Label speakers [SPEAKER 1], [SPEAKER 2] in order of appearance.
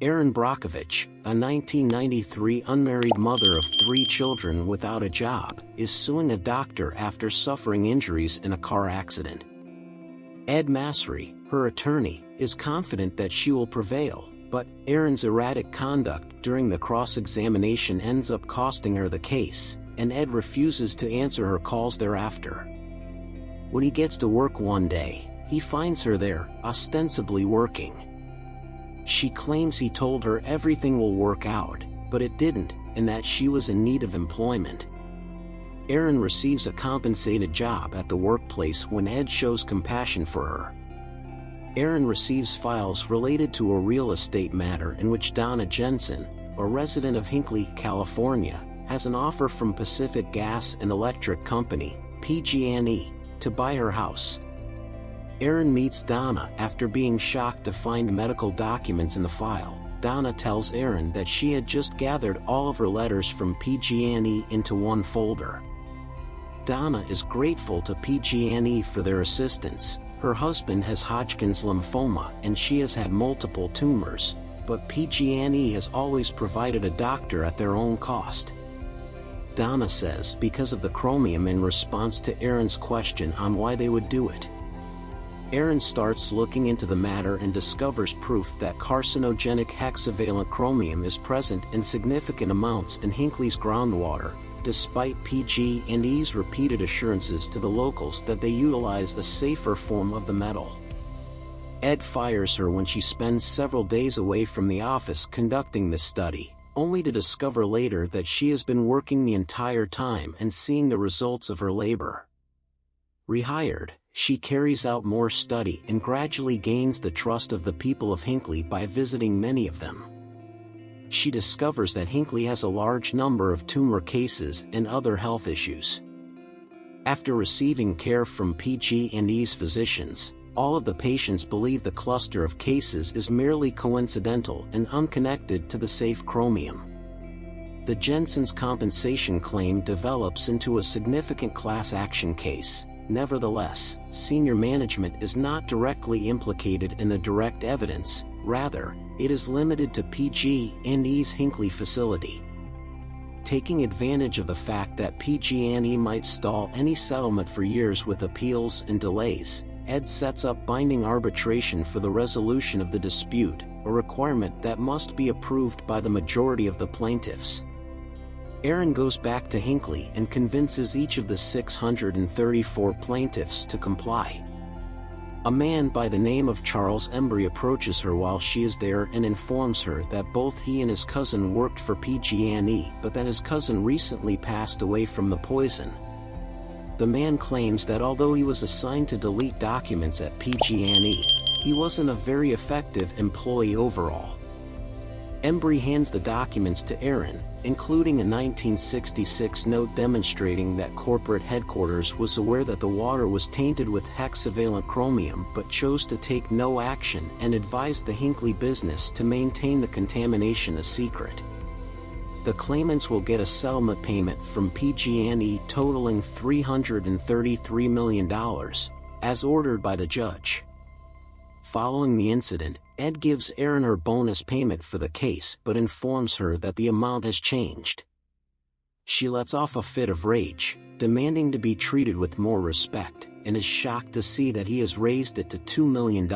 [SPEAKER 1] Erin Brockovich, a 1993 unmarried mother of 3 children without a job, is suing a doctor after suffering injuries in a car accident. Ed Masry, her attorney, is confident that she will prevail, but Erin's erratic conduct during the cross-examination ends up costing her the case, and Ed refuses to answer her calls thereafter. When he gets to work one day, he finds her there, ostensibly working. She claims he told her everything will work out, but it didn't, and that she was in need of employment. Erin receives a compensated job at the workplace when Ed shows compassion for her. Erin receives files related to a real estate matter in which Donna Jensen, a resident of Hinckley, California, has an offer from Pacific Gas and Electric Company, PG&E, to buy her house. Erin meets Donna after being shocked to find medical documents in the file. Donna tells Erin that she had just gathered all of her letters from PG&E into one folder. Donna is grateful to PG&E for their assistance. Her husband has Hodgkin's lymphoma and she has had multiple tumors, but PG&E has always provided a doctor at their own cost. Donna says because of the chromium in response to Erin's question on why they would do it. Erin starts looking into the matter and discovers proof that carcinogenic hexavalent chromium is present in significant amounts in Hinckley's groundwater, despite PG&E's repeated assurances to the locals that they utilize a safer form of the metal. Ed fires her when she spends several days away from the office conducting this study, only to discover later that she has been working the entire time and seeing the results of her labor. Rehired, she carries out more study and gradually gains the trust of the people of Hinckley by visiting many of them. She discovers that Hinckley has a large number of tumor cases and other health issues. After receiving care from PG&E's physicians, all of the patients believe the cluster of cases is merely coincidental and unconnected to the safe chromium. The Jensen's compensation claim develops into a significant class action case. Nevertheless, senior management is not directly implicated in the direct evidence, rather, it is limited to PG&E's Hinckley facility. Taking advantage of the fact that PG&E might stall any settlement for years with appeals and delays, Ed sets up binding arbitration for the resolution of the dispute, a requirement that must be approved by the majority of the plaintiffs. Erin goes back to Hinckley and convinces each of the 634 plaintiffs to comply. A man by the name of Charles Embry approaches her while she is there and informs her that both he and his cousin worked for PG&E, but that his cousin recently passed away from the poison. The man claims that although he was assigned to delete documents at PG&E, he wasn't a very effective employee overall. Embry hands the documents to Erin, including a 1966 note demonstrating that corporate headquarters was aware that the water was tainted with hexavalent chromium but chose to take no action and advised the Hinckley business to maintain the contamination a secret. The claimants will get a settlement payment from PG&E totaling $333 million, as ordered by the judge. Following the incident, Ed gives Erin her bonus payment for the case but informs her that the amount has changed. She lets off a fit of rage, demanding to be treated with more respect, and is shocked to see that he has raised it to $2 million.